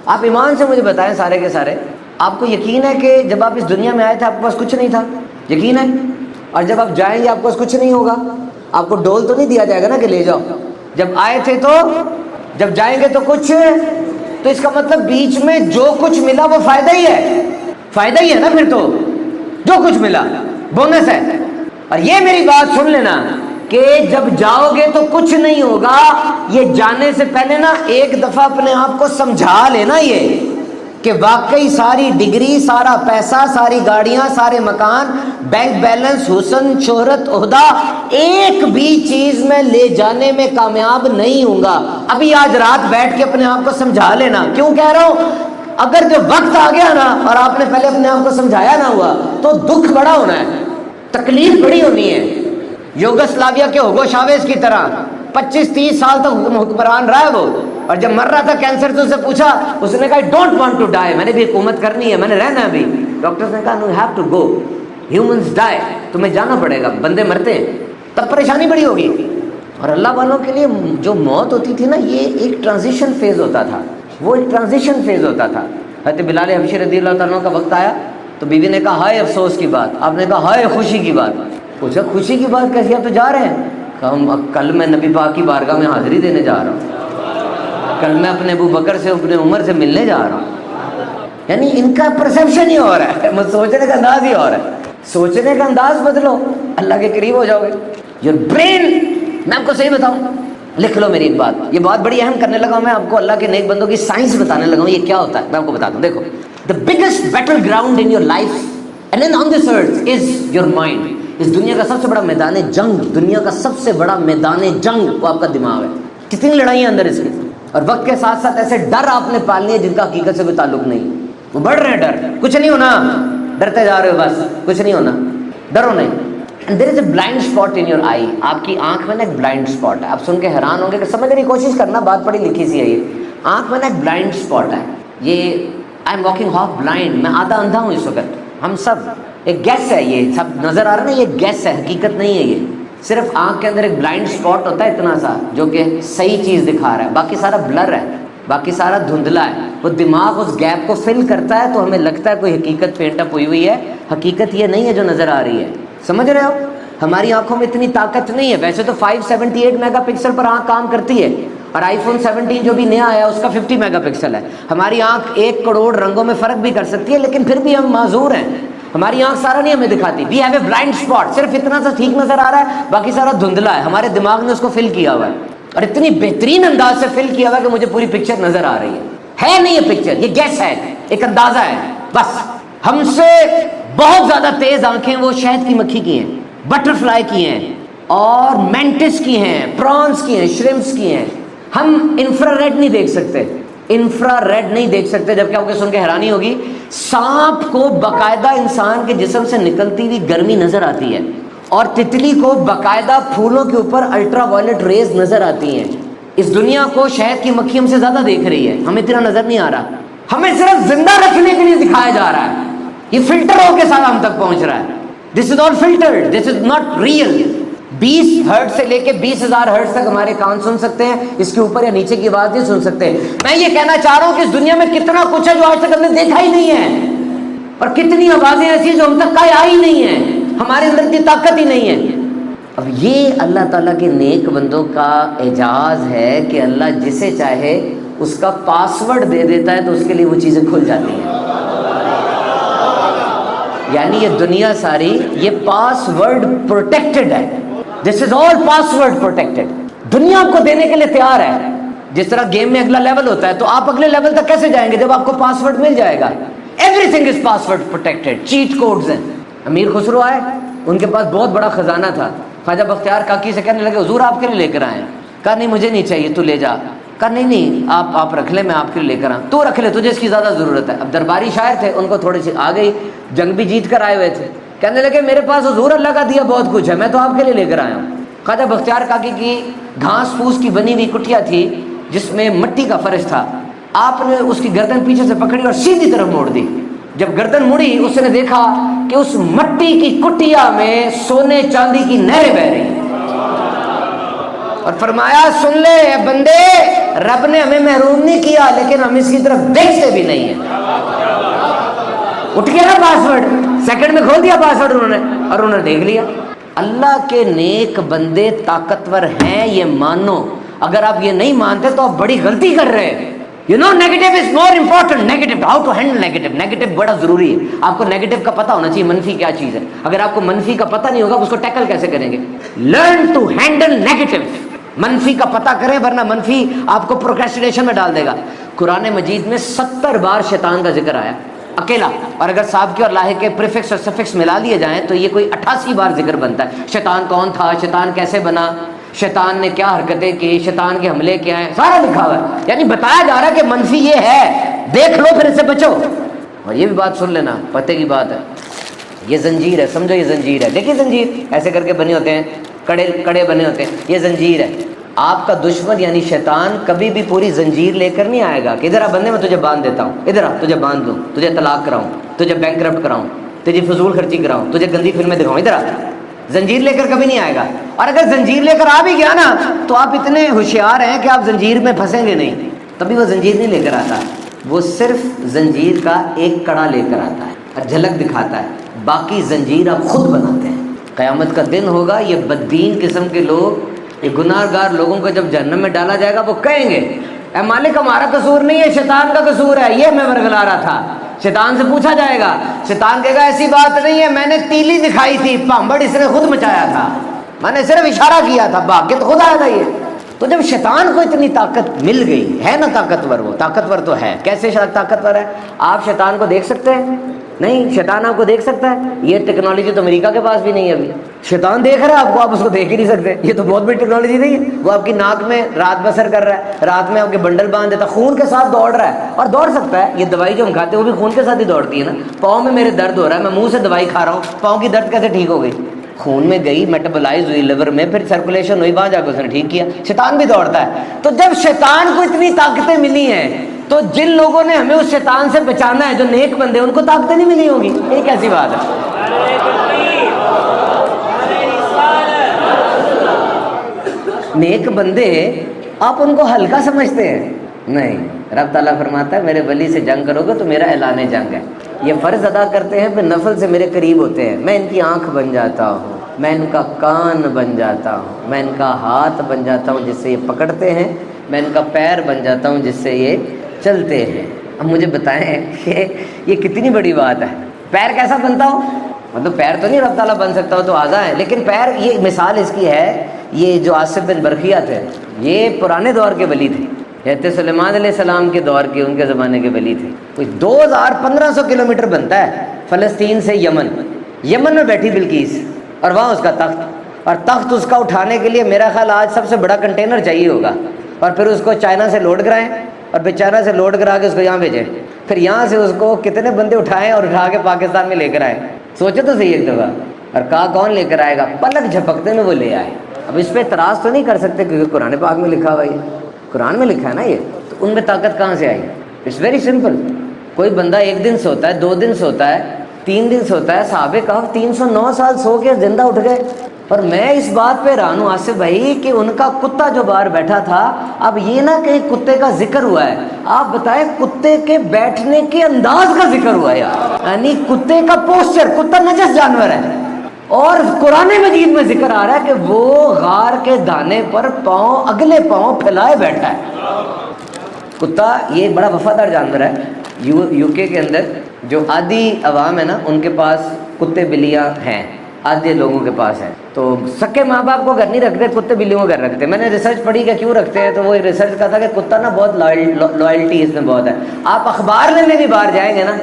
آپ ایمان سے مجھے بتائیں سارے کے سارے، آپ کو یقین ہے کہ جب آپ اس دنیا میں آئے تھے آپ کے پاس کچھ نہیں تھا؟ یقین ہے؟ اور جب آپ جائیں گے آپ کے پاس کچھ نہیں ہوگا؟ آپ کو ڈول تو نہیں دیا جائے گا نا کہ لے جاؤ؟ جب آئے تھے تو، جب جائیں گے تو کچھ، تو اس کا مطلب بیچ میں جو کچھ ملا وہ فائدہ ہی ہے، فائدہ ہی ہے نا پھر تو، جو کچھ ملا بونس ہے۔ اور یہ میری بات سن لینا کہ جب جاؤ گے تو کچھ نہیں ہوگا، یہ جانے سے پہلے نا ایک دفعہ اپنے آپ کو سمجھا لینا یہ کہ واقعی ساری ڈگری، سارا پیسہ، ساری گاڑیاں، سارے مکان، بینک بیلنس، حسن، شہرت، عہدہ، ایک بھی چیز میں لے جانے میں کامیاب نہیں ہوں گا۔ ابھی آج رات بیٹھ کے اپنے آپ کو سمجھا لینا۔ کیوں کہہ رہا ہوں؟ اگر جو وقت آ گیا نا اور آپ نے پہلے اپنے آپ کو سمجھایا نہ ہوا تو دکھ بڑا ہونا ہے، تکلیف بڑی ہونی ہے۔ یوگسلاویا کے ہوگو شاویز کی طرح 25-30 سال تک حکمران رہا ہے وہ، اور جب مر رہا تھا کینسر سے اسے پوچھا، اس نے کہا ڈونٹ وانٹ ٹو ڈائی، میں نے بھی حکومت کرنی ہے، میں نے رہنا ہے ابھی۔ ڈاکٹر نے کہا no have to go, humans die, تمہیں جانا پڑے گا، بندے مرتے ہیں، تب پریشانی بڑی ہوگی۔ اور اللہ والوں کے لیے جو موت ہوتی تھی نا، یہ ایک ٹرانزیشن فیز ہوتا تھا، وہ ایک ٹرانزیشن فیز ہوتا تھا۔ حضرت بلال حبشی رضی اللہ تعالیٰ کا وقت آیا تو بیوی نے کہا ہائے افسوس کی بات، آپ نے کہا ہائے خوشی کی بات۔ پوچھا خوشی کی بات کیسی، آپ تو جا رہے ہیں؟ کہا کل میں نبی پاک کی بارگاہ میں حاضری دینے جا رہا ہوں، کل میں اپنے ابو بکر سے، اپنے عمر سے ملنے جا رہا ہوں۔ یعنی ان کا پرسیپشن ہی اور ہے، سوچنے کا انداز ہی اور ہے۔ سوچنے کا انداز بدلو، اللہ کے قریب ہو جاؤ گے۔ یور برین، میں آپ کو صحیح بتاؤں، لکھ لو میری ایک بات، یہ بات بڑی اہم کرنے لگا ہوں میں آپ کو، اللہ کے نیک بندوں کی سائنس بتانے لگا ہوں یہ کیا ہوتا ہے، میں آپ کو بتاتا ہوں۔ دیکھو، the biggest battleground in your life and then on this earth is your mind۔ اس دنیا کا سب سے بڑا میدان جنگ، دنیا کا سب سے بڑا میدان جنگ وہ آپ کا دماغ ہے۔ کتنی لڑائیاں اندر اس کی، اور وقت کے ساتھ ساتھ ایسے ڈر آپ نے پالنے ہیں جن کا حقیقت سے کوئی تعلق نہیں، وہ بڑھ رہے ہیں ڈر، کچھ نہیں ہونا، ڈرتے جا رہے ہو بس، کچھ نہیں ہونا، ڈرو نہیں۔ And there is a blind spot in your eye، آپ کی آنکھ میں نا ایک بلائنڈ اسپاٹ ہے۔ آپ سن کے حیران ہوں گے کہ سمجھنے کی کوشش کرنا، بات پڑھی لکھی سی ہے یہ، آنکھ میں نا ایک بلائنڈ اسپاٹ ہے، یہ I am walking half blind, میں آدھا اندھا ہوں اس وقت، ہم سب، ایک گیس ہے، یہ سب نظر آ رہا ہے نا، یہ گیس ہے، حقیقت نہیں ہے یہ، صرف آنکھ کے اندر ایک بلائنڈ اسپاٹ ہوتا ہے اتنا سا جو کہ صحیح چیز دکھا رہا ہے، باقی سارا بلر ہے، باقی سارا دھندلا ہے۔ وہ دماغ اس گیپ کو فل کرتا ہے تو ہمیں لگتا ہے کوئی حقیقت پینٹ اپ ہوئی ہوئی ہے، حقیقت یہ نہیں ہے جو نظر آ رہی ہے، سمجھ رہے ہو؟ ہماری آنکھوں میں اتنی طاقت نہیں ہے، ویسے تو 578 میگا پکسل پر آنکھ کام کرتی ہے، اور آئی فون 17 جو بھی نیا آیا اس کا 50 میگا پکسل ہے۔ ہماری آنکھ 1 کروڑ رنگوں میں فرق بھی کر سکتی ہے، لیکن پھر بھی ہم معذور ہیں، ہماری آنکھ سارا نہیں ہمیں دکھاتی۔ We have a blind spot, صرف اتنا سا ٹھیک نظر آ رہا ہے، باقی سارا دھندلا ہے، ہمارے دماغ نے اس کو فل کیا ہوا ہے، اور اتنی بہترین انداز سے فل کیا ہوا ہے کہ مجھے پوری پکچر نظر آ رہی ہے نہیں یہ پکچر، یہ گیس ہے، ایک اندازہ ہے بس۔ ہم سے بہت زیادہ تیز آنکھیں وہ شہد کی مکھی کی ہیں، بٹر فلائی کی ہیں، اور مینٹس کی ہیں، پرانس کی ہیں، شرمپس کی ہیں۔ ہم انفرا ریڈ نہیں دیکھ سکتے، انفرا ریڈ نہیں دیکھ سکتے، جبکہ آپ کو سن کے حیرانی ہوگی سانپ کو باقاعدہ انسان کے جسم سے نکلتی ہوئی گرمی نظر آتی ہے، اور تتلی کو باقاعدہ پھولوں کے اوپر الٹرا وائلٹ ریز نظر آتی ہیں۔ اس دنیا کو شہد کی مکھی ہم سے زیادہ دیکھ رہی ہے، ہمیں اتنا نظر نہیں آ رہا، ہمیں صرف زندہ رکھنے کے لیے دکھایا جا رہا ہے، یہ فلٹر ہو کے سارا ہم تک پہنچ رہا ہے۔ This is all filtered, this is not real۔ 20 hertz سے لے کے 20,000 ہرٹز تک ہمارے کان سن سکتے ہیں، اس کے اوپر یا نیچے کی آواز نہیں سن سکتے۔ میں یہ کہنا چاہ رہا ہوں کہ اس دنیا میں کتنا کچھ ہے جو آج تک ہم نے دیکھا ہی نہیں ہے، اور کتنی آوازیں ایسی ہیں جو ہم تک آئی نہیں ہیں، ہمارے اندر کی طاقت ہی نہیں ہے۔ اب یہ اللہ تعالیٰ کے نیک بندوں کا اعجاز ہے کہ اللہ جسے چاہے اس کا پاسورڈ دے دیتا ہے تو اس کے لیے وہ چیزیں کھل جاتی ہیں۔ یعنی یہ دنیا ساری یہ پاس ورڈ پروٹیکٹڈ ہے، دس از آل پاس ورڈ پروٹیکٹڈ، دنیا آپ کو دینے کے لیے تیار ہے۔ جس طرح گیم میں اگلا لیول ہوتا ہے تو آپ اگلے لیول تک کیسے جائیں گے جب آپ کو پاس ورڈ مل جائے گا؟ Everything is password protected, cheat codes ہیں۔ امیر خسرو آئے، ان کے پاس بہت بڑا خزانہ تھا، خواجہ بختیار کاکی سے کہنے لگے حضور آپ کے لیے لے کر آئے ہیں، کہا نہیں مجھے نہیں چاہیے، تو لے جا، کہا نہیں آپ رکھ لیں، میں آپ کے لیے لے کر آؤں، تو رکھ لے، تجھے اس کی زیادہ ضرورت ہے۔ اب درباری شاعر تھے، ان کو تھوڑی سی آ گئی، جنگ بھی جیت کر آئے ہوئے تھے، کہنے لگے میرے پاس حضور اللہ کا دیا بہت کچھ ہے، میں تو آپ کے لیے لے کر آیا ہوں۔ خواجہ بختیار کاکی کی گھاس پھوس کی بنی ہوئی کٹیا تھی جس میں مٹی کا فرش تھا، آپ نے اس کی گردن پیچھے سے پکڑی اور سیدھی طرف موڑ دی۔ جب گردن مڑی اس نے دیکھا کہ اس مٹی کی کٹیا میں سونے چاندی کی نہریں بہ رہی ہیں، اور فرمایا سن لے اے بندے، رب نے ہمیں محروم نہیں کیا لیکن ہم اس کی طرف دیکھتے بھی نہیں ہیں. اٹھ گیا نا پاسورڈ, سیکنڈ میں کھول دیا پاسورڈ انہوں نے دیکھ لیا. اللہ کے نیک بندے طاقتور ہیں, یہ مانو. اگر آپ یہ نہیں مانتے تو آپ بڑی غلطی کر رہے ہیں. You know negative is more important. Negative, how to handle negative. Negative بڑا ضروری ہے. آپ کو نیگیٹو کا پتہ ہونا چاہیے منفی کیا چیز ہے. اگر آپ کو منفی کا پتہ نہیں ہوگا اس کو ٹیکل کیسے کریں گے؟ Learn to handle negative. منفی کا پتہ کریں ورنہ منفی آپ کو پروکریسٹینیشن میں ڈال دے گا. قرآن مجید میں 70 بار شیطان کا ذکر آیا اکیلا, اور اگر سابقے اور لاحق کے پریفکس اور سفکس ملا لیے جائیں تو یہ کوئی 88 بار ذکر بنتا ہے. شیطان کون تھا, شیطان کیسے بنا, شیطان نے کیا حرکتیں کی, شیطان کے حملے کیا ہیں, سارا لکھا ہوا ہے. یعنی بتایا جا رہا ہے کہ منفی یہ ہے, دیکھ لو پھر اس سے بچو. اور یہ بھی بات سن لینا, پتے کی بات ہے, یہ زنجیر ہے, سمجھو یہ زنجیر ہے. دیکھیے زنجیر ایسے کر کے بنے ہوتے ہیں, کڑے بنے ہوتے ہیں, یہ زنجیر ہے. آپ کا دشمن یعنی شیطان کبھی بھی پوری زنجیر لے کر نہیں آئے گا کہ ادھر آ بندے میں تجھے باندھ دیتا ہوں, ادھر آ تجھے باندھ دوں, تجھے طلاق کراؤں, تجھے بینکرپٹ کراؤں, تجھے فضول خرچی کراؤں, تجھے گندی فلمیں دکھاؤں, ادھر آ. زنجیر لے کر کبھی نہیں آئے گا. اور اگر زنجیر لے کر آ بھی گیا نا تو آپ اتنے ہوشیار ہیں کہ آپ زنجیر میں پھنسیں گے نہیں. تبھی وہ زنجیر نہیں لے کر آتا, وہ صرف زنجیر کا ایک کڑا لے کر آتا ہے اور جھلک دکھاتا ہے, باقی زنجیر آپ خود بناتے ہیں. قیامت کا دن ہوگا, یہ بددین قسم کے لوگ, یہ گناہ گار لوگوں کو جب جہنم میں ڈالا جائے گا وہ کہیں گے اے مالک ہمارا قصور نہیں ہے, شیطان کا قصور ہے, یہ میں ورگلا رہا تھا. شیطان سے پوچھا جائے گا, شیطان کہے گا ایسی بات نہیں ہے, میں نے تیلی دکھائی تھی, پامبڑ اس نے خود مچایا تھا, میں نے صرف اشارہ کیا تھا, بھاگ کے تو خود آیا تھا یہ. تو جب شیطان کو اتنی طاقت مل گئی ہے نا, طاقتور, وہ طاقتور تو ہے. کیسے طاقتور ہے؟ آپ شیطان کو دیکھ سکتے ہیں؟ نہیں, شیطان آپ کو دیکھ سکتا ہے؟ یہ ٹیکنالوجی تو امریکہ کے پاس بھی نہیں ہے ابھی. شیطان دیکھ رہا ہے آپ کو, آپ اس کو دیکھ ہی نہیں سکتے. یہ تو بہت بڑی ٹیکنالوجی نہیں ہے. وہ آپ کی ناک میں رات بسر کر رہا ہے, رات میں آپ کے بنڈل باندھ دیتا ہے, خون کے ساتھ دوڑ رہا ہے, اور دوڑ سکتا ہے. یہ دوائی جو ہم کھاتے ہیں وہ بھی خون کے ساتھ ہی دوڑتی ہے نا. پاؤں میں میرے درد ہو رہا ہے, میں منہ سے دوائی کھا رہا ہوں, پاؤں کی درد کیسے ٹھیک ہو گئی؟ خون میں گئی, میٹابولائز ہوئی لیور میں, پھر سرکولیشن ہوئی, وہاں جا کے اس نے ٹھیک کیا. شیطان بھی دوڑتا ہے. تو جب شیطان کو اتنی طاقتیں ملی ہیں تو جن لوگوں نے ہمیں اس شیطان سے بچانا ہے, جو نیک بندے, ان کو طاقتیں نہیں ملی ہوں گی. یہ کیسی بات ہے؟ نیک بندے آپ ان کو ہلکا سمجھتے ہیں؟ نہیں, رب تعالیٰ فرماتا ہے میرے ولی سے جنگ کرو گے تو میرا اعلان جنگ ہے. یہ فرض ادا کرتے ہیں پھر نفل سے میرے قریب ہوتے ہیں. میں ان کی آنکھ بن جاتا ہوں, میں ان کا کان بن جاتا ہوں, میں ان کا ہاتھ بن جاتا ہوں جس سے یہ پکڑتے ہیں, میں ان کا پیر بن جاتا ہوں جس سے یہ چلتے ہیں. اب مجھے بتائیں کہ یہ کتنی بڑی بات ہے. پیر کیسا بنتا ہوں؟ مطلب پیر تو نہیں رب تعالیٰ بن سکتا ہو تو اعضاء ہیں, لیکن پیر, یہ مثال اس کی ہے, یہ جو آصف بن برقیہ تھے یہ پرانے دور کے ولی تھے, حضرت سلیمان علیہ السلام کے دور کے, ان کے زمانے کے ولی تھے. کوئی 2500 کلومیٹر بنتا ہے فلسطین سے یمن. یمن میں بیٹھی بلقیس اور وہاں اس کا تخت, اور تخت اس کا اٹھانے کے لیے میرا خیال آج سب سے بڑا کنٹینر چاہیے ہوگا, اور پھر اس کو چائنا سے لوڈ کرائیں, اور پھر چائنا سے لوڈ کرا کے اس کو یہاں بھیجیں, پھر یہاں سے اس کو کتنے بندے اٹھائیں اور اٹھا کے پاکستان میں لے کر آئیں. سوچو تو صحیح ایک دفعہ. اور کہا کون لے کر آئے گا؟ پلک جھپکتے میں وہ لے آئے. اب اس پہ اعتراض تو نہیں کر سکتے کیونکہ قرآن پاک میں لکھا ہوا ہے, قرآن میں لکھا ہے نا یہ, تو ان میں طاقت کہاں سے آئی؟ It's very simple. کوئی بندہ 1 دن سوتا ہے, 2 دن سوتا ہے, 3 دن سوتا ہے. صحابہ کہف 309 سال سو کے زندہ اٹھ گئے. اور میں اس بات پہ حیران ہوں آصف بھائی کہ ان کا کتا جو باہر بیٹھا تھا, اب یہ نہ کہ کتے کا ذکر ہوا ہے, آپ بتائیں کتے کے بیٹھنے کے انداز کا ذکر ہوا ہے یار, یعنی کتے کا پوسچر, کتا نجس جانور ہے, اور قرآن مجید میں ذکر آ رہا ہے کہ وہ غار کے دانے پر پاؤں, اگلے پاؤں پھیلائے بیٹھا ہے. کتا یہ بڑا وفادار جانور ہے. یو کے اندر جو آدھی عوام ہے نا, ان کے پاس کتے بلیاں ہیں, آدھے لوگوں کے پاس ہے. تو سکے ماں باپ کو گھر نہیں رکھتے, کتے بلیوں کو گھر رکھتے. میں نے ریسرچ پڑھی کہ کیوں رکھتے ہیں, تو وہ ریسرچ کا تھا کہ کتا نا بہت لائلٹی اس میں بہت ہے. آپ اخبار لینے بھی باہر جائیں گے نا,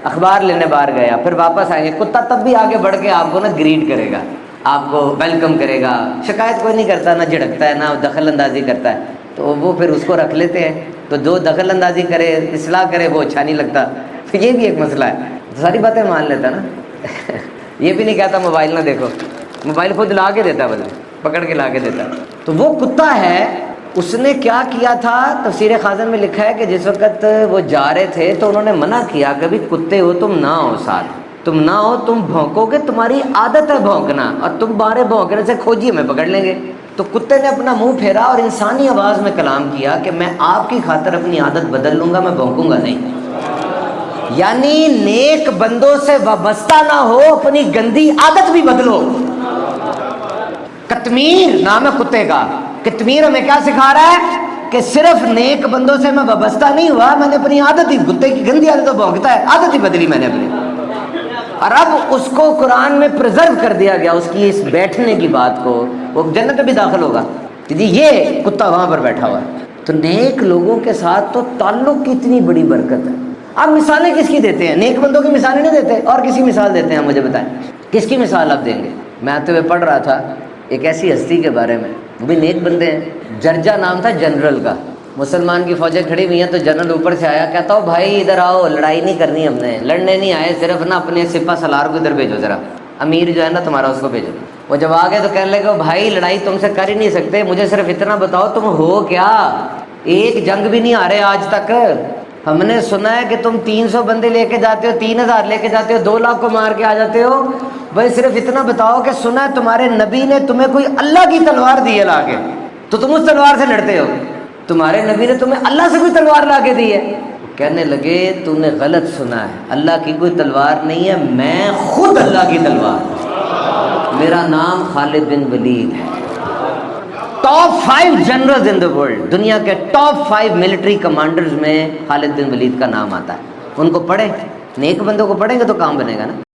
اخبار لینے باہر گیا, پھر واپس آئیں گے, کتا تب بھی آگے بڑھ کے آپ کو نا گریٹ کرے گا, آپ کو ویلکم کرے گا, شکایت کوئی نہیں کرتا, نہ جھڑکتا ہے, نہ دخل اندازی کرتا ہے. تو وہ پھر اس کو رکھ لیتے ہیں. تو جو دخل اندازی کرے, اصلاح کرے, وہ اچھا نہیں لگتا. تو یہ بھی ایک مسئلہ ہے. ساری باتیں مان لیتا نا. یہ بھی نہیں کہتا موبائل نہ دیکھو, موبائل خود لا کے دیتا, بولے پکڑ کے لا کے دیتا. تو وہ کتا ہے, اس نے کیا کیا تھا, تفسیر خازن میں لکھا ہے کہ جس وقت وہ جا رہے تھے تو انہوں نے منع کیا کہ بھی کتے ہو تم نہ ہو ساتھ, تم نہ ہو, تم بھونکو گے, تمہاری عادت ہے بھونکنا, اور تم باہر بھونکنے سے کھوجیے میں پکڑ لیں گے. تو کتے نے اپنا منہ پھیرا اور انسانی آواز میں کلام کیا کہ میں آپ کی خاطر اپنی عادت بدل لوں گا، میں بھونکوں گا نہیں۔ یعنی نیک بندوں سے وابستہ نہ ہو، اپنی گندی عادت بھی بدلو۔ قطمیر نام ہے کتے کا۔ قطمیر ہمیں کیا سکھا رہا ہے کہ صرف نیک بندوں سے میں وابستہ نہیں ہوا، میں نے اپنی عادت ہی، کتے کی گندی عادت تو بھونکتا ہے، عادت ہی بدلی میں نے اپنی، اور اب اس کو قرآن میں پریزرو کر دیا گیا، اس کی اس بیٹھنے کی بات کو، وہ جنت میں بھی داخل ہوگا کہ جی یہ کتا وہاں پر بیٹھا ہوا ہے۔ تو نیک لوگوں کے ساتھ تو تعلق کی اتنی بڑی برکت ہے۔ آپ مثالیں کس کی دیتے ہیں؟ نیک بندوں کی مثالیں نہیں دیتے، اور کسی مثال دیتے ہیں؟ مجھے بتائیں کس کی مثال آپ دیں گے؟ میں آتے ہوئے پڑھ رہا تھا ایک ایسی ہستی کے بارے میں، وہ بھی نیک بندے ہیں۔ جرجا نام تھا جنرل کا۔ مسلمان کی فوجیں کھڑی ہوئی ہیں تو جنرل اوپر سے آیا، کہتا ہو بھائی ادھر آؤ، لڑائی نہیں کرنی، ہم نے لڑنے نہیں آئے، صرف نا اپنے سپہ سالار کو ادھر بھیجو، ذرا امیر جو ہے نا تمہارا اس کو بھیجو۔ وہ جب آ گئے تو کہنے لگے بھائی لڑائی تم سے کر ہی نہیں سکتے، مجھے صرف اتنا بتاؤ تم ہو کیا؟ ایک جنگ بھی نہیں ہارے آج تک، ہم نے سنا ہے کہ تم 300 بندے لے کے جاتے ہو، 3000 لے کے جاتے ہو، 2 لاکھ کو مار کے آ جاتے ہو، بھائی صرف اتنا بتاؤ کہ سنا ہے تمہارے نبی نے تمہیں کوئی اللہ کی تلوار دی ہے لا کے، تو تم اس تلوار سے لڑتے ہو؟ تمہارے نبی نے تمہیں اللہ سے کوئی تلوار لا کے دی ہے؟ کہنے لگے تو نے غلط سنا ہے، اللہ کی کوئی تلوار نہیں ہے، میں خود اللہ کی تلوار، میرا نام خالد بن ولید ہے۔ Top 5 generals in the world, دنیا کے ٹاپ 5 ملٹری کمانڈرز میں خالد بن ولید کا نام آتا ہے۔ ان کو پڑھیں، نیک بندوں کو پڑھیں گے تو کام بنے گا نا۔